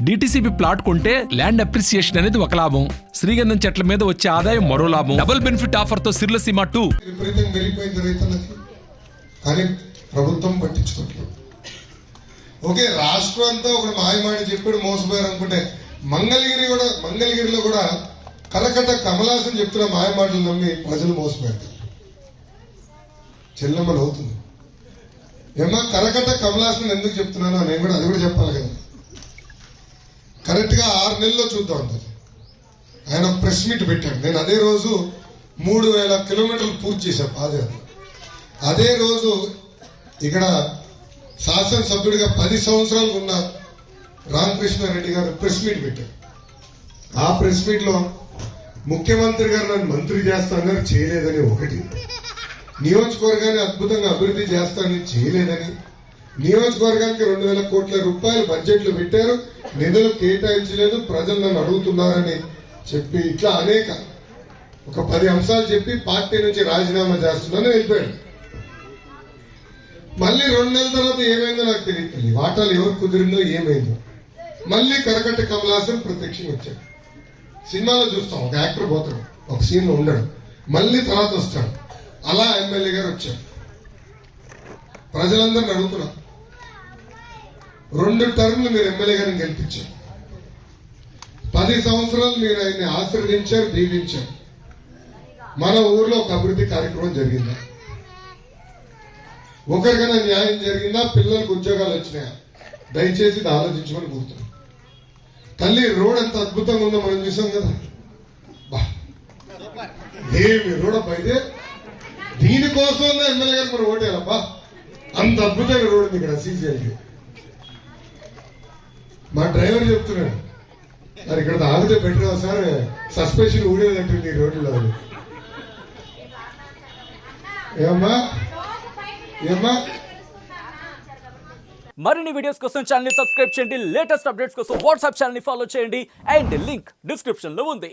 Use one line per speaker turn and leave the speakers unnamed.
DTCP plot కొంటే land appreciation అనేది ఒక లాభం, శ్రీగంధం చెట్ల మీద వచ్చే ఆదాయం మరో లాభం. డబుల్ బెనిఫిట్ ఆఫర్ తో సిర్లసీమ 2
విపరీతంగా పెరిగిపోయింది రైతులకి, కానీ ప్రభుత్వం పట్టించుకోవట్లేదు. ఓకే, రాష్ట్రం అంతా ఒక మాయమాట చెప్పాడు మోసపోయారు అనుకుంటే మంగళగిరిలో కూడా కలకట్ట కమలాసన్ చెప్తున్న మాయమాటలు నమ్మి ప్రజలు మోసపోయారు. చెల్లెమ్మలు అవుతుంది ఏమా కలకట్ట కమలాసన్ ఎందుకు చెప్తున్నానో నేను కూడా అది కూడా చెప్పాలి కదా. కరెక్ట్ గా 6 నెలల్లో చూద్దాం ఉంటుంది. ఆయన ప్రెస్ మీట్ పెట్టాడు. నేను అదే రోజు 3000 కిలోమీటర్లు పూర్తి చేశాను పాదయాత్ర. అదే రోజు ఇక్కడ శాసనసభ్యుడిగా 10 సంవత్సరాలు ఉన్న రామకృష్ణారెడ్డి గారు ప్రెస్ మీట్ పెట్టారు. ఆ ప్రెస్ మీట్ లో ముఖ్యమంత్రి గారు నన్ను మంత్రి చేస్తానని చేయలేదని ఒకటి, నియోజకవర్గాన్ని అద్భుతంగా అభివృద్ధి చేస్తానని చేయలేదని, నియోజకవర్గానికి 2000 కోట్ల రూపాయలు బడ్జెట్లు పెట్టారు, నిధులు కేటాయించలేదు, ప్రజలు నన్ను అడుగుతున్నారని చెప్పి ఇట్లా అనేక ఒక 10 అంశాలు చెప్పి పార్టీ నుంచి రాజీనామా చేస్తున్నానని వెళ్ళిపోయాడు. మళ్ళీ 2 నెలల తర్వాత ఏమైందో నాకు తెలియదు, వాటాలు ఎవరు కుదిరిందో ఏమైందో. మళ్ళీ కరకట్ట కమలాసన్ ప్రత్యక్షంగా వచ్చాడు. సినిమాలో చూస్తాం, ఒక యాక్టర్ పోతాడు, ఒక సీన్ లో ఉండడు, మళ్ళీ తర్వాత వస్తాడు. అలా ఎమ్మెల్యే గారు వచ్చారు. ప్రజలందరిని అడుగుతున్నారు, 2 టర్మ్లు మీరు ఎమ్మెల్యే గారిని గెలిపించారు, 10 సంవత్సరాలు మీరు ఆయన్ని ఆశీర్వదించారు, దీవించారు. మన ఊర్లో ఒక అభివృద్ధి కార్యక్రమం జరిగిందా? ఒకరికైనా న్యాయం జరిగిందా? పిల్లలకు ఉద్యోగాలు వచ్చినాయా? దయచేసి ఇది ఆలోచించుకొని కూర్చున్నాం. తల్లి రోడ్ ఎంత అద్భుతంగా ఉందో మనం చూసాం కదా. ఏమి రోడ్ అబ్బా ఇదే, దీనికోసం ఎమ్మెల్యే గారు మనం ఓటేయాలబ్బా, అంత అద్భుతమైన రోడ్ ఉంది ఇక్కడ సీసీఐకి. మా డ్రైవర్ చెప్తున్నాడు, మరి ఇక్కడ ఆగితే బెటర్ సార్, సస్పెన్షన్ ఊడేదంటుంది ఈ రోడ్లో. ఏమ్మా ఏమ్మా
మరిన్ని వీడియోస్ కోసం ఛానల్ ని సబ్స్క్రైబ్ చేయండి, లేటెస్ట్ అప్డేట్స్ కోసం వాట్సాప్ ఛానల్ ని ఫాలో చేయండి, అండ్ లింక్ డిస్క్రిప్షన్ లో ఉంది.